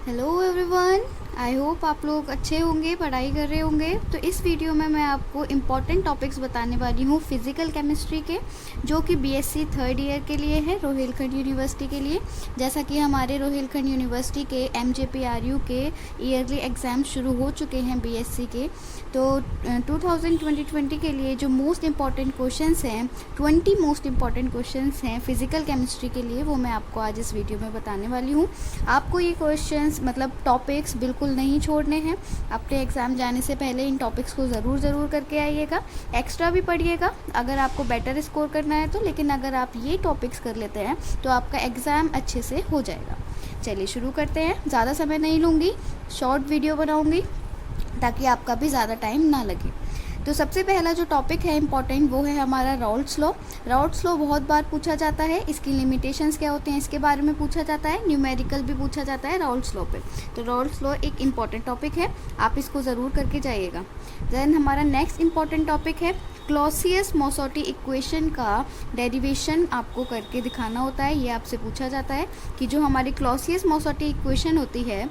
Hello everyone, I hope आप लोग अच्छे होंगे, पढ़ाई कर रहे होंगे। तो इस वीडियो में मैं आपको इम्पॉर्टेंट टॉपिक्स बताने वाली हूँ फिज़िकल केमिस्ट्री के, जो कि बीएससी थर्ड ईयर के लिए है, रोहिलखंड यूनिवर्सिटी के लिए। जैसा कि हमारे रोहिलखंड यूनिवर्सिटी के एमजेपीआरयू के ईयरली एग्ज़ाम शुरू हो चुके हैं बीएससी के, तो 2020 के लिए जो मोस्ट इम्पॉर्टेंट क्वेश्चंस हैं, 20 मोस्ट इम्पॉर्टेंट क्वेश्चंस हैं फिज़िकल केमिस्ट्री के लिए, वो मैं आपको आज इस वीडियो में बताने वाली हूँ। आपको ये क्वेश्चंस मतलब टॉपिक्स बिल्कुल नहीं छोड़ने हैं। अपने एग्ज़ाम जाने से पहले इन टॉपिक्स को ज़रूर करके आइएगा। एक्स्ट्रा भी पढ़िएगा अगर आपको बेटर स्कोर करना है तो, लेकिन अगर आप ये टॉपिक्स कर लेते हैं तो आपका एग्ज़ाम अच्छे से हो जाएगा। चलिए शुरू करते हैं। ज़्यादा समय नहीं लूँगी, शॉर्ट वीडियो बनाऊँगी ताकि आपका भी ज़्यादा टाइम ना लगे। तो सबसे पहला जो टॉपिक है इम्पॉर्टेंट, वो है हमारा राउल्ट्स लॉ। राउल्ट्स लॉ बहुत बार पूछा जाता है, इसकी लिमिटेशंस क्या होते हैं इसके बारे में पूछा जाता है, न्यूमेरिकल भी पूछा जाता है राउल्ट्स लॉ पे। तो राउल्ट्स लॉ एक इम्पॉर्टेंट टॉपिक है, आप इसको ज़रूर करके जाइएगा। देन हमारा नेक्स्ट इम्पॉर्टेंट टॉपिक है क्लॉसियस-मोसॉटी इक्वेशन का डेरिवेशन आपको करके दिखाना होता है। ये आपसे पूछा जाता है कि जो हमारी क्लॉसियस-मोसॉटी इक्वेशन होती है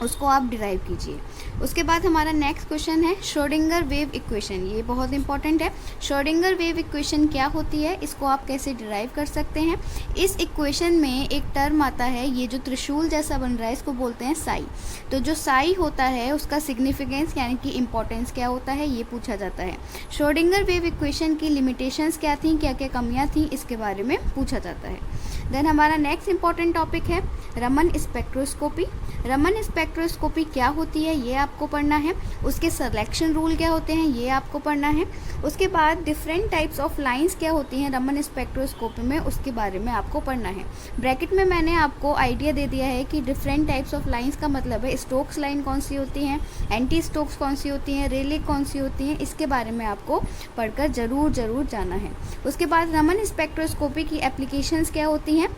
उसको आप डिराइव कीजिए। उसके बाद हमारा नेक्स्ट क्वेश्चन है श्रोडिंगर वेव इक्वेशन। ये बहुत इंपॉर्टेंट है। श्रोडिंगर वेव इक्वेशन क्या होती है, इसको आप कैसे डिराइव कर सकते हैं। इस इक्वेशन में एक टर्म आता है, ये जो त्रिशूल जैसा बन रहा है इसको बोलते हैं साई। तो जो साई होता है उसका सिग्निफिकेंस यानी कि इंपॉर्टेंस क्या होता है, ये पूछा जाता है। श्रोडिंगर वेव इक्वेशन की लिमिटेशंस क्या थी, क्या क्या कमियाँ थी, इसके बारे में पूछा जाता है। देन हमारा नेक्स्ट इंपॉर्टेंट टॉपिक है रमन स्पेक्ट्रोस्कोपी। रमन स्पेक्ट्रोस्कोपी क्या होती है ये आपको पढ़ना है। उसके सिलेक्शन रूल क्या होते हैं ये आपको पढ़ना है। उसके बाद डिफरेंट टाइप्स ऑफ लाइंस क्या होती हैं रमन स्पेक्ट्रोस्कोपी में, उसके बारे में आपको पढ़ना है। ब्रैकेट में मैंने आपको आइडिया दे दिया है कि डिफरेंट टाइप्स ऑफ लाइंस का मतलब है स्टोक्स लाइन कौन सी होती हैं, एंटी स्टोक्स कौन सी होती हैं, रेले कौन सी होती हैं, इसके बारे में आपको पढ़कर ज़रूर जाना है। उसके बाद रमन स्पेक्ट्रोस्कोपी की एप्लीकेशंस क्या होती हैं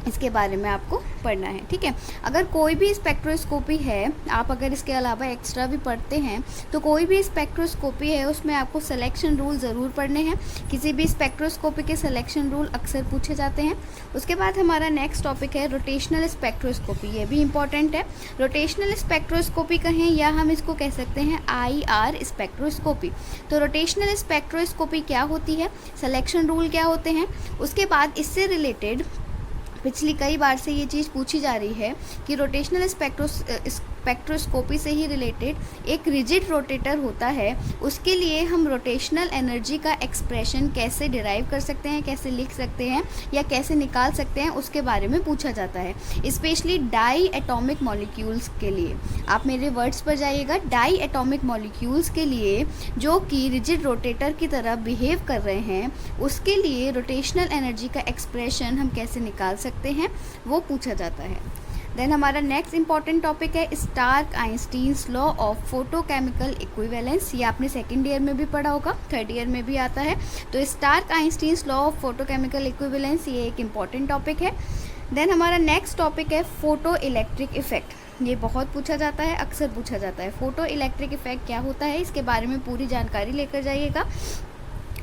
इसके बारे में आपको पढ़ना है। ठीक है, अगर कोई भी स्पेक्ट्रोस्कोपी है, आप अगर इसके अलावा एक्स्ट्रा भी पढ़ते हैं तो कोई भी स्पेक्ट्रोस्कोपी है उसमें आपको सिलेक्शन रूल ज़रूर पढ़ने हैं। किसी भी स्पेक्ट्रोस्कोपी के सिलेक्शन रूल अक्सर पूछे जाते हैं। उसके बाद हमारा नेक्स्ट टॉपिक है रोटेशनल स्पेक्ट्रोस्कोपी। ये भी इंपॉर्टेंट है। रोटेशनल स्पेक्ट्रोस्कोपी कहें या हम इसको कह सकते हैं IR स्पेक्ट्रोस्कोपी। तो रोटेशनल स्पेक्ट्रोस्कोपी क्या होती है, सिलेक्शन रूल क्या होते हैं। उसके बाद इससे रिलेटेड पिछली कई बार से ये चीज़ पूछी जा रही है कि रोटेशनल स्पेक्ट्रोस्कोपी से ही रिलेटेड एक रिजिड रोटेटर होता है, उसके लिए हम रोटेशनल एनर्जी का एक्सप्रेशन कैसे डिराइव कर सकते हैं, कैसे लिख सकते हैं या कैसे निकाल सकते हैं, उसके बारे में पूछा जाता है। स्पेशली डाई एटॉमिक मॉलिक्यूल्स के लिए, आप मेरे वर्ड्स पर जाइएगा, डाई एटॉमिक मॉलिक्यूल्स के लिए जो कि रिजिड रोटेटर की तरह बिहेव कर रहे हैं, उसके लिए रोटेशनल एनर्जी का एक्सप्रेशन हम कैसे निकाल सकते हैं वो पूछा जाता है। देन हमारा नेक्स्ट इंपॉर्टेंट टॉपिक है Stark Einstein's law of photochemical equivalence. ये आपने सेकेंड ईयर में भी पढ़ा होगा, थर्ड ईयर में भी आता है। तो Stark Einstein's law of photochemical equivalence ये एक इंपॉर्टेंट टॉपिक है। देन हमारा नेक्स्ट टॉपिक है फोटो इलेक्ट्रिक इफेक्ट। ये बहुत पूछा जाता है, अक्सर पूछा जाता है। फोटो इलेक्ट्रिक इफेक्ट क्या होता है इसके बारे में पूरी जानकारी लेकर जाइएगा।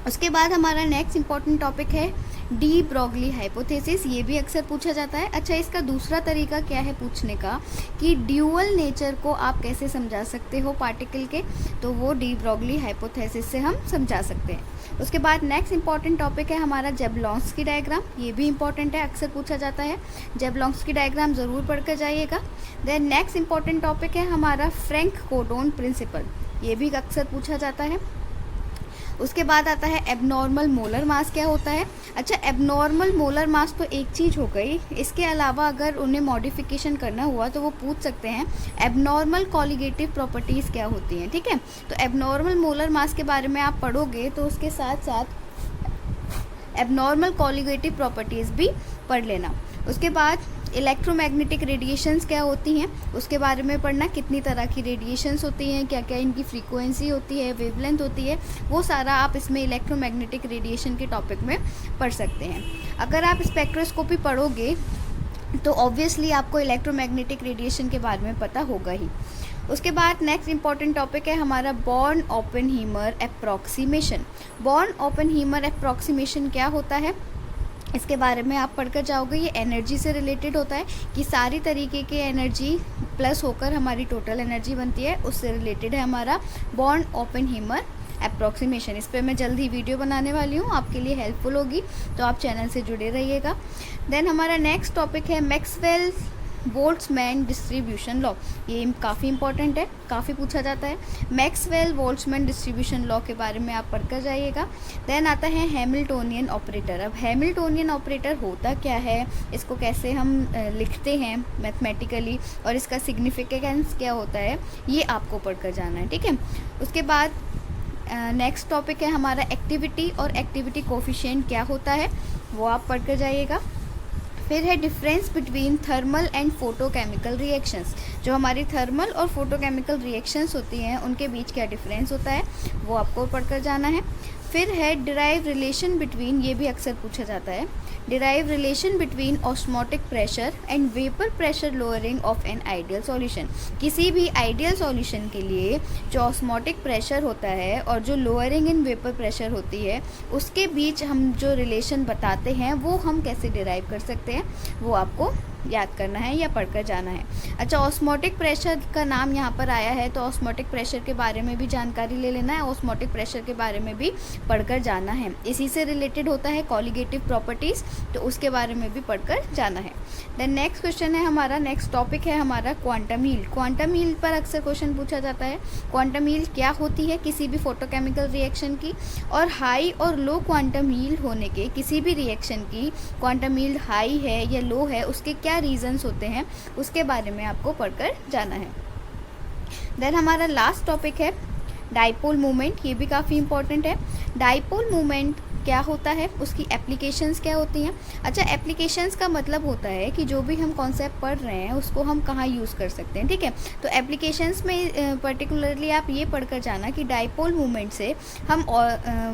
उसके बाद हमारा नेक्स्ट इंपॉर्टेंट टॉपिक है डी ब्रॉगली हाइपोथेसिस। ये भी अक्सर पूछा जाता है। अच्छा, इसका दूसरा तरीका क्या है पूछने का कि ड्यूअल नेचर को आप कैसे समझा सकते हो पार्टिकल के, तो वो डी ब्रॉगली हाइपोथेसिस से हम समझा सकते हैं। उसके बाद नेक्स्ट इंपॉर्टेंट टॉपिक है हमारा जेबलॉन्स्की डायग्राम। ये भी इंपॉर्टेंट है, अक्सर पूछा जाता है। जेबलॉन्स्की डायग्राम ज़रूर पढ़कर जाइएगा। देन नेक्स्ट इंपॉर्टेंट टॉपिक है हमारा फ्रैंक कोडोन प्रिंसिपल। ये भी अक्सर पूछा जाता है। उसके बाद आता है एबनॉर्मल मोलर मास क्या होता है। अच्छा, एबनॉर्मल मोलर मास तो एक चीज़ हो गई, इसके अलावा अगर उन्हें मॉडिफिकेशन करना हुआ तो वो पूछ सकते हैं एबनॉर्मल कॉलिगेटिव प्रॉपर्टीज़ क्या होती हैं। ठीक है, तो एबनॉर्मल मोलर मास के बारे में आप पढ़ोगे तो उसके साथ साथ एबनॉर्मल कॉलिगेटिव प्रॉपर्टीज़ भी पढ़ लेना। उसके बाद इलेक्ट्रोमैग्नेटिक रेडिएशंस क्या होती हैं उसके बारे में पढ़ना, कितनी तरह की रेडिएशंस होती हैं, क्या क्या इनकी फ्रीक्वेंसी होती है, वेवलेंथ होती है, वो सारा आप इसमें इलेक्ट्रोमैग्नेटिक रेडिएशन के टॉपिक में पढ़ सकते हैं। अगर आप स्पेक्ट्रोस्कोपी पढ़ोगे तो ऑब्वियसली आपको इलेक्ट्रोमैग्नेटिक रेडिएशन के बारे में पता होगा ही। उसके बाद नेक्स्ट इंपॉर्टेंट टॉपिक है हमारा बॉर्न ओपेनहीमर अप्रॉक्सीमेशन। बॉर्न ओपेनहीमर अप्रॉक्सीमेशन क्या होता है इसके बारे में आप पढ़कर जाओगे। ये एनर्जी से रिलेटेड होता है कि सारी तरीके के एनर्जी प्लस होकर हमारी टोटल एनर्जी बनती है, उससे रिलेटेड है हमारा बॉर्न ओपेनहीमर अप्रॉक्सीमेशन। इस पर मैं जल्द ही वीडियो बनाने वाली हूँ, आपके लिए हेल्पफुल होगी, तो आप चैनल से जुड़े रहिएगा। देन हमारा नेक्स्ट टॉपिक है मैक्सवेल बोल्ट्जमैन डिस्ट्रीब्यूशन लॉ। ये काफ़ी इंपॉर्टेंट है, काफ़ी पूछा जाता है। मैक्सवेल बोल्ट्जमैन डिस्ट्रीब्यूशन लॉ के बारे में आप पढ़कर जाइएगा। देन आता है हैमिल्टोनियन ऑपरेटर। अब हैमिल्टोनियन ऑपरेटर होता क्या है, इसको कैसे हम लिखते हैं मैथमेटिकली, और इसका सिग्निफिकेंस क्या होता है, ये आपको पढ़कर जाना है, ठीक है। उसके बाद नेक्स्ट टॉपिक है हमारा एक्टिविटी और एक्टिविटी कोफिशिएंट क्या होता है, वो आप पढ़कर जाइएगा। फिर है difference between thermal and photochemical reactions. जो हमारी थर्मल और फोटोकेमिकल रिएक्शंस होती हैं उनके बीच क्या डिफरेंस होता है, वो आपको पढ़कर जाना है। फिर है डिराइव रिलेशन बिटवीन, ये भी अक्सर पूछा जाता है, derive relation between osmotic pressure and vapour pressure lowering of an ideal solution. किसी भी आइडियल सॉल्यूशन के लिए जो ऑस्मोटिक प्रेशर होता है और जो लोअरिंग इन वेपर प्रेशर होती है, उसके बीच हम जो रिलेशन बताते हैं वो हम कैसे डिराइव कर सकते हैं, वो आपको याद करना है या पढ़कर जाना है। अच्छा, ऑस्मोटिक प्रेशर का नाम यहाँ पर आया है तो ऑस्मोटिक प्रेशर के बारे में भी जानकारी ले लेना है, ऑस्मोटिक प्रेशर के बारे में भी पढ़कर जाना है। इसी से रिलेटेड होता है कॉलिगेटिव प्रॉपर्टीज़, तो उसके बारे में भी पढ़कर जाना है। देन नेक्स्ट क्वेश्चन है हमारा, नेक्स्ट टॉपिक है हमारा क्वांटम हील। क्वांटम हील पर अक्सर क्वेश्चन पूछा जाता है। क्वांटम हील क्या होती है किसी भी फोटोकेमिकल रिएक्शन की, और हाई और लो क्वांटम हील होने के किसी भी रिएक्शन की क्वांटम हील हाई है या लो है, उसके क्या रीजंस होते हैं, उसके बारे में आपको पढ़कर जाना है। देन हमारा लास्ट टॉपिक है डाइपोल मोमेंट। ये भी काफ़ी इंपॉर्टेंट है। डाइपोल मोमेंट क्या होता है, उसकी एप्लीकेशंस क्या होती हैं। अच्छा, एप्लीकेशंस का मतलब होता है कि जो भी हम कॉन्सेप्ट पढ़ रहे हैं उसको हम कहाँ यूज़ कर सकते हैं, ठीक है। तो एप्लीकेशंस में पर्टिकुलरली आप ये पढ़कर जाना कि डाइपोल मोमेंट से हम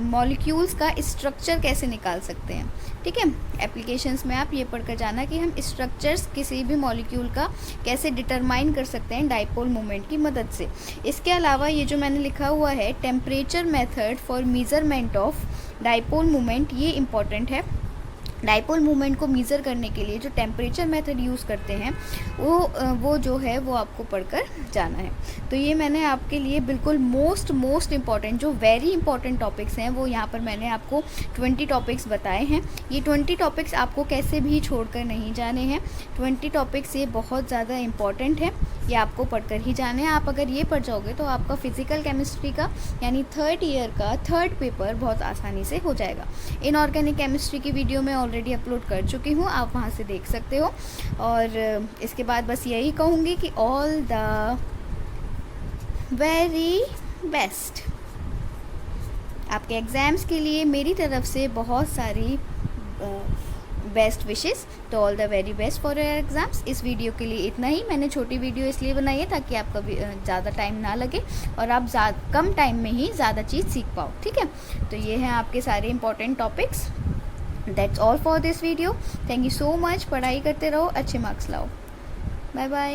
मॉलिक्यूल्स का स्ट्रक्चर कैसे निकाल सकते हैं, ठीक है। एप्लीकेशंस में आप ये पढ़कर जाना कि हम स्ट्रक्चर्स किसी भी मॉलिक्यूल का कैसे डिटरमाइन कर सकते हैं डाइपोल मोमेंट की मदद से। इसके अलावा ये जो मैंने लिखा हुआ है temperature method for measurement of dipole moment, ये इम्पॉर्टेंट है। डाइपोल मोमेंट को मेज़र करने के लिए जो टेम्परेचर मेथड यूज़ करते हैं वो जो है वो आपको पढ़कर जाना है। तो ये मैंने आपके लिए बिल्कुल मोस्ट इम्पॉर्टेंट जो वेरी इंपॉर्टेंट टॉपिक्स हैं वो यहाँ पर मैंने आपको 20 टॉपिक्स बताए हैं। ये 20 टॉपिक्स आपको कैसे भी छोड़कर नहीं जाने हैं। 20 टॉपिक्स ये बहुत ज़्यादा इम्पॉर्टेंट है, ये आपको पढ़कर ही जाने हैं। आप अगर ये पढ़ जाओगे तो आपका फिज़िकल केमिस्ट्री का यानी 3rd ईयर का 3rd पेपर बहुत आसानी से हो जाएगा। इनऑर्गेनिक केमिस्ट्री की वीडियो मैं ऑलरेडी अपलोड कर चुकी हूँ, आप वहाँ से देख सकते हो। और इसके बाद बस यही कहूँगी कि ऑल द वेरी बेस्ट। आपके एग्ज़ाम्स के लिए मेरी तरफ से बहुत सारी बेस्ट विशेस। तो all the very best for your exams. इस वीडियो के लिए इतना ही। मैंने छोटी वीडियो इसलिए बनाई है ताकि आपका ज़्यादा टाइम ना लगे और आप कम टाइम में ही ज़्यादा चीज़ सीख पाओ, ठीक है। तो ये हैं आपके सारे important topics. That's all for this video. Thank you so much. पढ़ाई करते रहो, अच्छे मार्क्स लाओ। Bye bye.